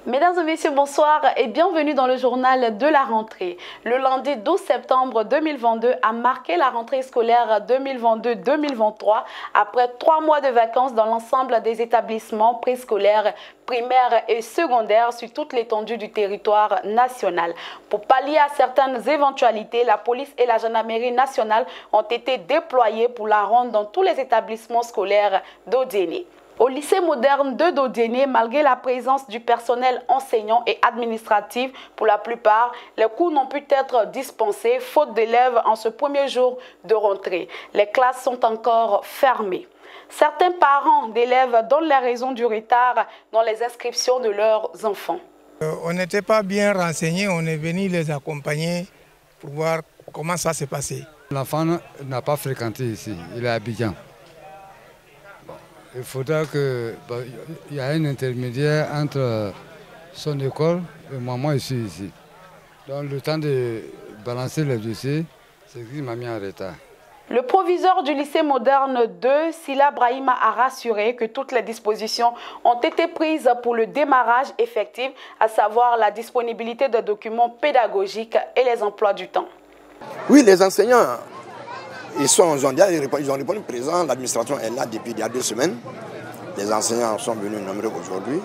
Mesdames et messieurs, bonsoir et bienvenue dans le journal de la rentrée. Le lundi 12 septembre 2022 a marqué la rentrée scolaire 2022-2023 après 3 mois de vacances dans l'ensemble des établissements préscolaires, primaires et secondaires sur toute l'étendue du territoire national. Pour pallier à certaines éventualités, la police et la gendarmerie nationale ont été déployées pour la ronde dans tous les établissements scolaires d'Odiéné. Au lycée moderne de Dodiéné, malgré la présence du personnel enseignant et administratif, pour la plupart, les cours n'ont pu être dispensés faute d'élèves en ce premier jour de rentrée. Les classes sont encore fermées. Certains parents d'élèves donnent les raisons du retard dans les inscriptions de leurs enfants. On n'était pas bien renseignés, on est venu les accompagner pour voir comment ça s'est passé. L'enfant n'a pas fréquenté ici, il est à Abidjan. Il faudra qu'il y ait un intermédiaire entre son école et moi je suis ici. Donc le temps de balancer les dossiers, c'est ce qui m'a mis en retard. Le proviseur du lycée moderne 2, Sila Brahima, a rassuré que toutes les dispositions ont été prises pour le démarrage effectif, à savoir la disponibilité de documents pédagogiques et les emplois du temps. Oui, les enseignants, ils ont répondu présent, l'administration est là depuis il y a 2 semaines. Les enseignants sont venus nombreux aujourd'hui.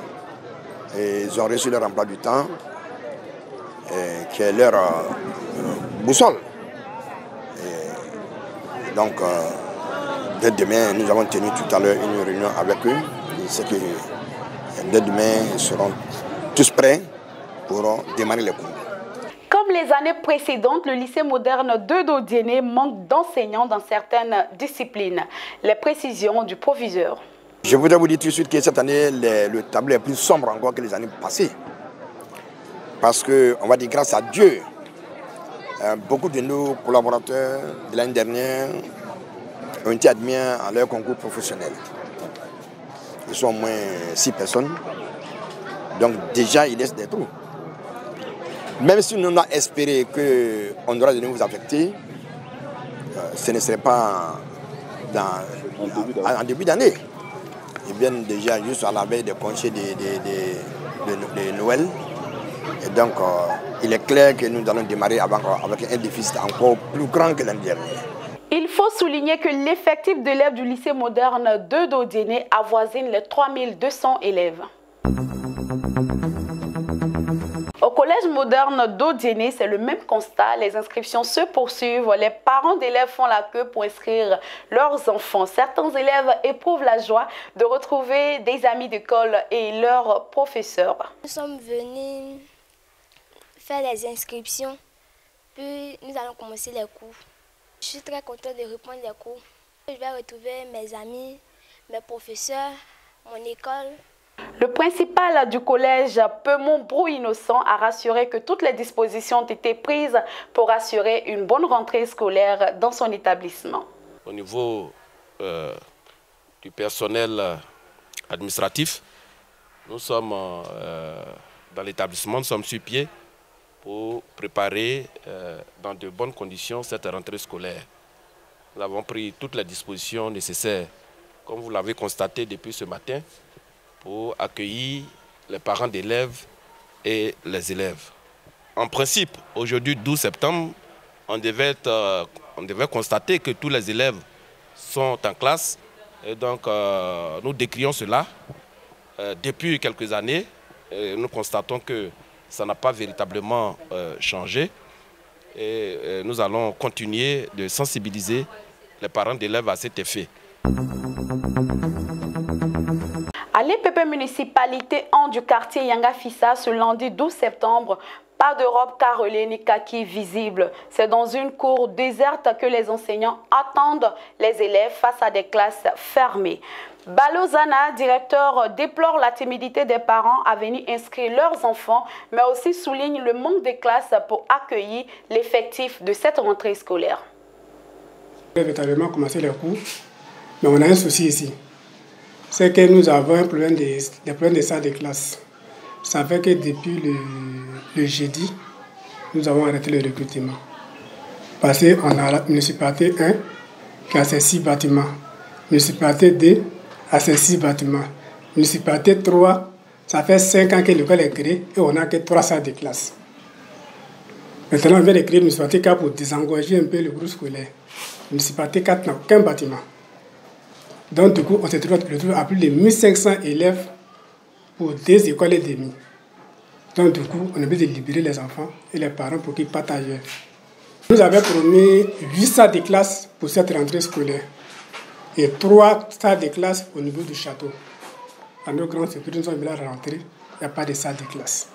Ils ont reçu leur emploi du temps, qui est leur boussole. Donc, dès demain, nous avons tenu tout à l'heure une réunion avec eux. C'est que dès demain, ils seront tous prêts pour démarrer les cours. Comme les années précédentes, le lycée moderne de Dodiéné manque d'enseignants dans certaines disciplines. Les précisions du proviseur. Je voudrais vous dire tout de suite que cette année, le tableau est plus sombre encore que les années passées. Parce que, on va dire grâce à Dieu, beaucoup de nos collaborateurs de l'année dernière ont été admis à leur concours professionnel. Ils sont au moins 6 personnes. Donc déjà, il laisse des trous. Même si nous avons espéré qu'on aura de nouveaux affectés, ce ne serait pas en début d'année. Ils viennent déjà juste à la veille des congés de Noël. Et donc, il est clair que nous allons démarrer avec un déficit encore plus grand que l'année dernière. Il faut souligner que l'effectif d'élèves du lycée moderne de Dodiéné avoisine les 3200 élèves. Au collège moderne d'Odiéné, c'est le même constat. Les inscriptions se poursuivent. Les parents d'élèves font la queue pour inscrire leurs enfants. Certains élèves éprouvent la joie de retrouver des amis d'école et leurs professeurs. Nous sommes venus faire les inscriptions, puis nous allons commencer les cours. Je suis très contente de reprendre les cours. Je vais retrouver mes amis, mes professeurs, mon école. Le principal du collège Peumont-Brou-Innocent a rassuré que toutes les dispositions ont été prises pour assurer une bonne rentrée scolaire dans son établissement. Au niveau du personnel administratif, nous sommes dans l'établissement, nous sommes sur pied pour préparer dans de bonnes conditions cette rentrée scolaire. Nous avons pris toutes les dispositions nécessaires, comme vous l'avez constaté depuis ce matin, pour accueillir les parents d'élèves et les élèves. En principe, aujourd'hui, 12 septembre, on devait constater que tous les élèves sont en classe. Et donc, nous décrions cela. Depuis quelques années, nous constatons que ça n'a pas véritablement changé. Et nous allons continuer de sensibiliser les parents d'élèves à cet effet. À l'EPP municipalité 1 du quartier Yangafissa, ce lundi 12 septembre, pas de robe carrelée ni kaki visible. C'est dans une cour déserte que les enseignants attendent les élèves face à des classes fermées. Balozana, directeur, déplore la timidité des parents à venir inscrire leurs enfants, mais aussi souligne le manque de classes pour accueillir l'effectif de cette rentrée scolaire. On va véritablement commencer les cours, mais on a un souci ici. C'est que nous avons un problème des problèmes de salle de classe. Ça fait que depuis le jeudi, nous avons arrêté le recrutement. Parce qu'on a la municipalité 1 qui a ses 6 bâtiments. Municipalité 2 a ses 6 bâtiments. Municipalité 3, ça fait 5 ans que l'école est créée et on n'a que 3 salles de classe. Maintenant, on vient de créer une municipalité 4 pour désengorger un peu le groupe scolaire. Municipalité 4 n'a aucun bâtiment. Donc, du coup, on se retrouve à plus de 1500 élèves pour 2 écoles et demie. Donc, du coup, on est obligé de libérer les enfants et les parents pour qu'ils partent ailleurs. Nous avons promis 8 salles de classe pour cette rentrée scolaire et 3 salles de classe au niveau du château. À nos grandes surprises, nous sommes venus à la rentrée, il n'y a pas de salle de classe.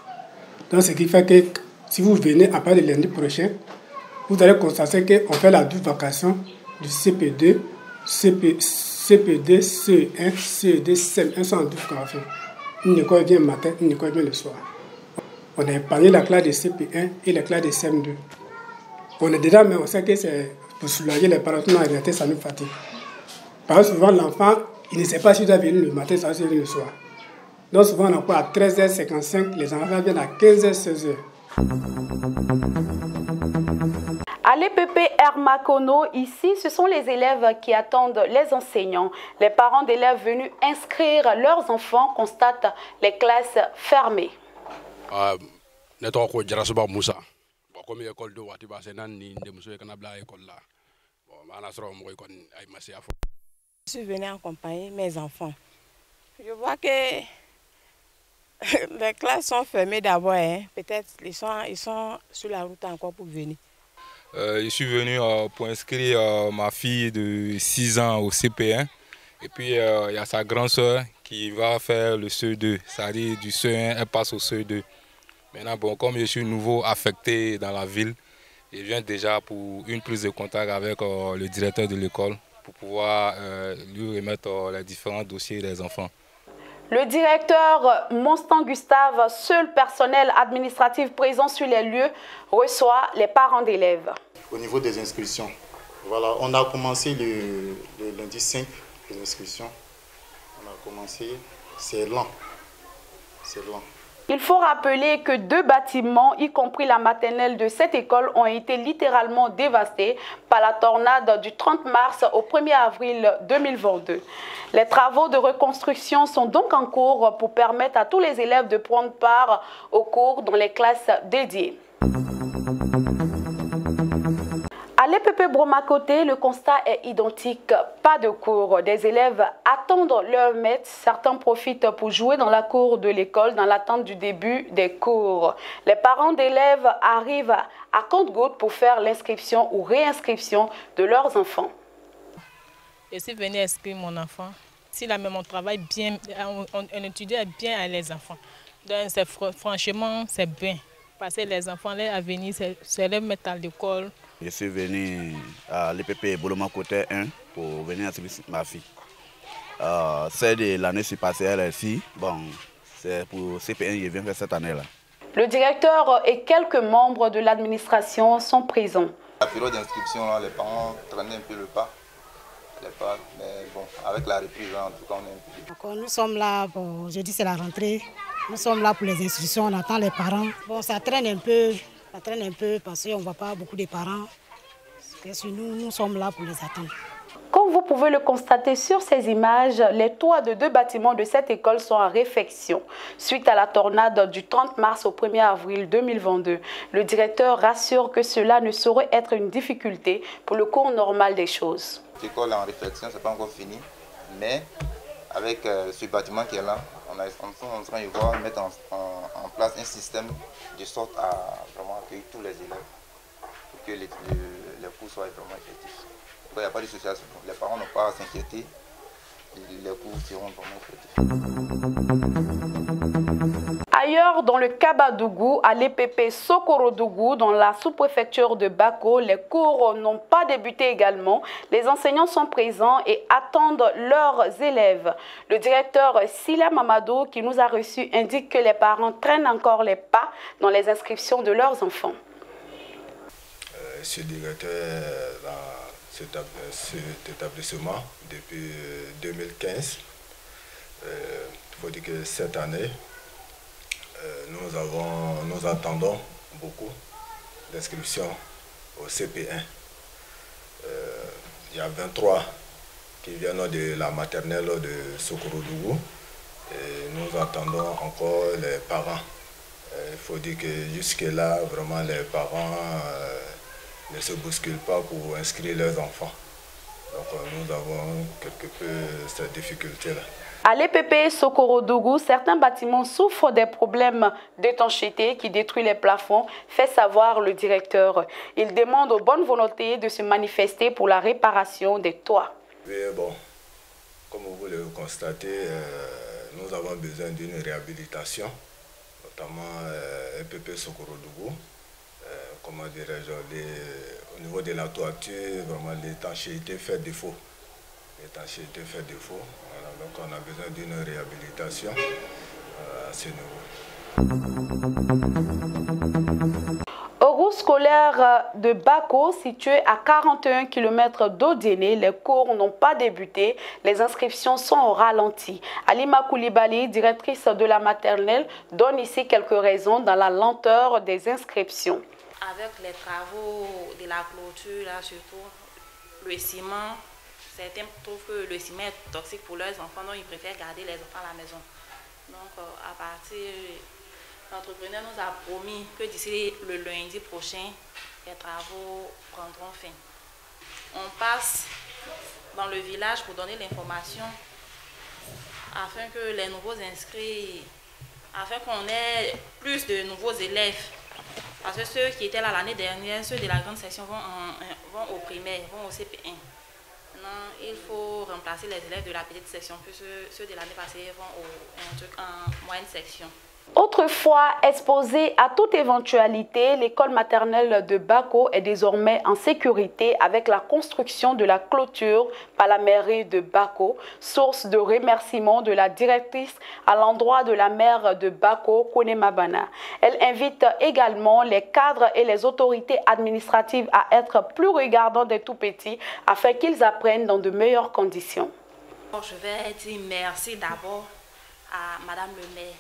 Donc, ce qui fait que si vous venez à partir de lundi prochain, vous allez constater qu'on fait la double vacation du CP2, CP2, CE1, CE2, CM1 sont en double vacation. Une école vient le matin, une école vient le soir. On a épargné la classe de CP1 et la classe de CM2. On est dedans, mais on sait que c'est pour soulager les parents. En réalité, ça nous fatigue. Parce que souvent, l'enfant, il ne sait pas s'il doit venir le matin, s'il doit venir le soir. Donc souvent, on a quoi à 13h55, les enfants viennent à 15h, 16h. À l'EPP Hermakono, ici, ce sont les élèves qui attendent les enseignants. Les parents d'élèves venus inscrire leurs enfants constatent les classes fermées. Comme l'école de Watiba, c'est ni de monsieur Kanabla école là. Bon, je suis venue accompagner mes enfants. Je vois que les classes sont fermées d'abord. Hein. Peut-être ils sont sur la route encore pour venir. Je suis venu pour inscrire ma fille de 6 ans au CP1. Et puis il y a sa grande soeur qui va faire le CE2. C'est-à-dire du CE1, elle passe au CE2. Maintenant, bon, comme je suis nouveau affecté dans la ville, je viens déjà pour une prise de contact avec le directeur de l'école pour pouvoir lui remettre les différents dossiers des enfants. Le directeur Monstan Gustave, seul personnel administratif présent sur les lieux, reçoit les parents d'élèves. Au niveau des inscriptions, voilà, on a commencé le lundi 5, les inscriptions. On a commencé, c'est lent. C'est lent. Il faut rappeler que 2 bâtiments, y compris la maternelle de cette école, ont été littéralement dévastés par la tornade du 30 mars au 1er avril 2022. Les travaux de reconstruction sont donc en cours pour permettre à tous les élèves de prendre part aux cours dans les classes dédiées. À l'EPP Bromacoté, le constat est identique. Pas de cours. Des élèves attendent leur maître. Certains profitent pour jouer dans la cour de l'école dans l'attente du début des cours. Les parents d'élèves arrivent à compte-gouttes pour faire l'inscription ou réinscription de leurs enfants. Je suis venue inscrire mon enfant. Si la même on travaille bien, on étudie bien les enfants. Donc franchement, c'est bien. Parce que les enfants, à venir, c'est les mettre à l'école. Je suis venu à l'EPP Bromacoté 1 pour venir inscrire ma fille. Celle de l'année passée, elle est ici. Bon, c'est pour CP1, je viens faire cette année-là. Le directeur et quelques membres de l'administration sont présents. La période d'inscription, les parents traînaient un peu le pas. Mais bon, avec la reprise, en tout cas, on est un peu... Nous sommes là, bon, je dis c'est la rentrée. Nous sommes là pour les inscriptions, on attend les parents. Bon, ça traîne un peu parce qu'on ne voit pas beaucoup de parents. Nous sommes là pour les attendre. Comme vous pouvez le constater sur ces images, les toits de 2 bâtiments de cette école sont en réfection suite à la tornade du 30 mars au 1er avril 2022. Le directeur rassure que cela ne saurait être une difficulté pour le cours normal des choses. L'école est en réflexion, ce n'est pas encore fini, mais avec ce bâtiment qui est là, on est en train de mettre en place un système de sorte à vraiment accueillir tous les élèves pour que les cours soient vraiment effectifs. Il n'y a pas de souci à ce point. Les parents n'ont pas à s'inquiéter, les cours seront vraiment effectifs. Ailleurs, dans le Kabadougou, à l'EPP Sokorodougou, dans la sous-préfecture de Bako, les cours n'ont pas débuté également. Les enseignants sont présents et attendent leurs élèves. Le directeur Sila Mamadou, qui nous a reçus, indique que les parents traînent encore les pas dans les inscriptions de leurs enfants. Ce directeur cet établissement depuis 2015. Il faut dire que cette année, nous attendons beaucoup d'inscriptions au CP1. il y a 23 qui viennent de la maternelle de Sokorodougou. Et nous attendons encore les parents. Il faut dire que jusque-là, vraiment, les parents ne se bousculent pas pour inscrire leurs enfants. Donc nous avons quelque peu cette difficulté-là. À l'EPP Sokorodougou, certains bâtiments souffrent des problèmes d'étanchéité qui détruisent les plafonds, fait savoir le directeur. Il demande aux bonnes volontés de se manifester pour la réparation des toits. Oui, bon, comme vous le constatez, nous avons besoin d'une réhabilitation, notamment EPP Sokorodougou. Comment dirais-je, au niveau de la toiture, vraiment l'étanchéité fait défaut. L'étanchéité fait défaut. Voilà, donc on a besoin d'une réhabilitation à ce niveau. Au groupe scolaire de Bako, situé à 41 km d'Odéné, les cours n'ont pas débuté. Les inscriptions sont au ralenti. Alima Koulibaly, directrice de la maternelle, donne ici quelques raisons dans la lenteur des inscriptions. Avec les travaux de la clôture, là, surtout le ciment, certains trouvent que le ciment est toxique pour leurs enfants, donc ils préfèrent garder les enfants à la maison. Donc à partir, l'entrepreneur nous a promis que d'ici le lundi prochain, les travaux prendront fin. On passe dans le village pour donner l'information afin que les nouveaux inscrits, afin qu'on ait plus de nouveaux élèves. Parce que ceux qui étaient là l'année dernière, ceux de la grande section vont au primaire, vont au CP1. Maintenant, il faut remplacer les élèves de la petite section, puisque ceux de l'année passée vont en moyenne section. Autrefois exposée à toute éventualité, l'école maternelle de Bako est désormais en sécurité avec la construction de la clôture par la mairie de Bako, source de remerciements de la directrice à l'endroit de la maire de Bako, Kone Mabana. Elle invite également les cadres et les autorités administratives à être plus regardants des tout-petits afin qu'ils apprennent dans de meilleures conditions. Je vais dire merci d'abord à Madame le maire,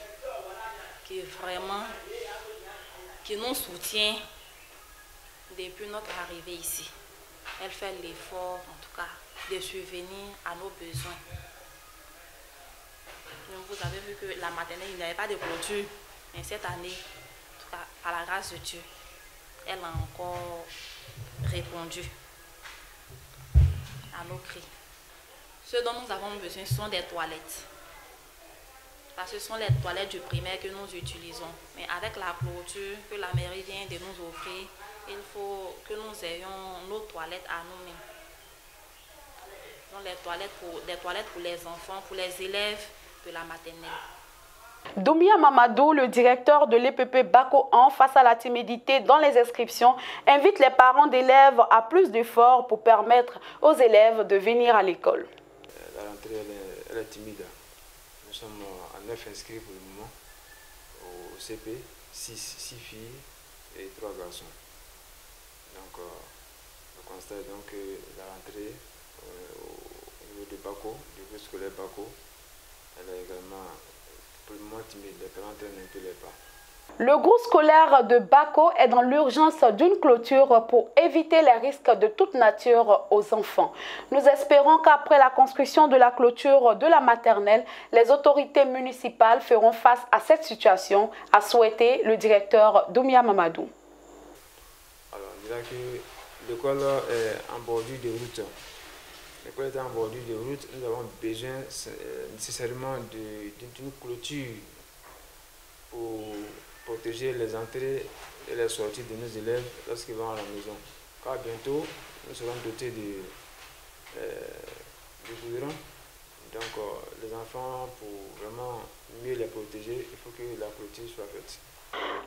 qui nous soutient depuis notre arrivée ici. Elle fait l'effort, en tout cas, de subvenir à nos besoins. Donc, vous avez vu que la maternelle, il n'y avait pas de clôture, mais cette année, en tout cas, par la grâce de Dieu, elle a encore répondu à nos cris. Ce dont nous avons besoin, ce sont des toilettes. Parce que ce sont les toilettes du primaire que nous utilisons. Mais avec la clôture que la mairie vient de nous offrir, il faut que nous ayons nos toilettes à nous-mêmes. Donc des toilettes pour les enfants, pour les élèves de la maternelle. Doumia Mamadou, le directeur de l'EPP Bako En, face à la timidité dans les inscriptions, invite les parents d'élèves à plus d'efforts pour permettre aux élèves de venir à l'école. La rentrée, elle est timide. Nous sommes à 9 inscrits pour le moment au CP, 6 filles et 3 garçons. Donc, le constat est donc que la rentrée au niveau de Bako, du groupe scolaire Bako, elle est également pour le moment timide. Les parents traînent un peu les pas. Le groupe scolaire de Bako est dans l'urgence d'une clôture pour éviter les risques de toute nature aux enfants. Nous espérons qu'après la construction de la clôture de la maternelle, les autorités municipales feront face à cette situation, a souhaité le directeur Doumia Mamadou. Alors, on dirait que l'école est en bordure de route. L'école est en bordure de route. Nous avons besoin nécessairement d'une clôture pour protéger les entrées et les sorties de nos élèves lorsqu'ils vont à la maison. Car bientôt, nous serons dotés de goudron. Donc, les enfants, pour vraiment mieux les protéger, il faut que la clôture soit faite.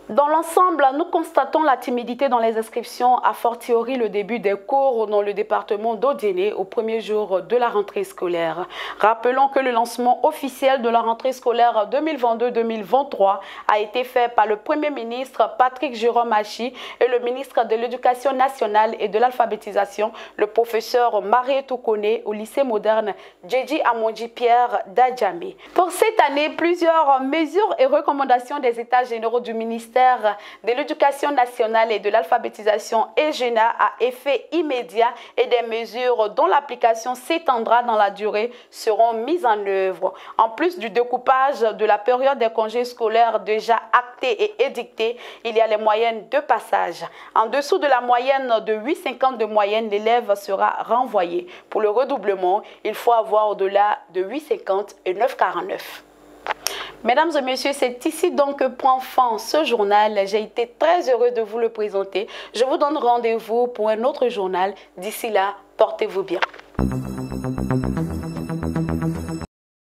Dans l'ensemble, nous constatons la timidité dans les inscriptions, a fortiori le début des cours dans le département d'Odéné au premier jour de la rentrée scolaire. Rappelons que le lancement officiel de la rentrée scolaire 2022-2023 a été fait par le Premier ministre Patrick Jérôme Hachi et le ministre de l'Éducation nationale et de l'alphabétisation, le professeur Marietou Kone au lycée moderne Djedji Amonji Pierre d'Adjamé. Pour cette année, plusieurs mesures et recommandations des États généraux du ministère ministère de l'Éducation nationale et de l'alphabétisation EGENA a effet immédiat et des mesures dont l'application s'étendra dans la durée seront mises en œuvre. En plus du découpage de la période des congés scolaires déjà actée et édictée, il y a les moyennes de passage. En dessous de la moyenne de 8,50 de moyenne, l'élève sera renvoyé. Pour le redoublement, il faut avoir au-delà de 8,50 et 9,49. Mesdames et messieurs, c'est ici donc que prend fin ce journal. J'ai été très heureux de vous le présenter. Je vous donne rendez-vous pour un autre journal. D'ici là, portez-vous bien.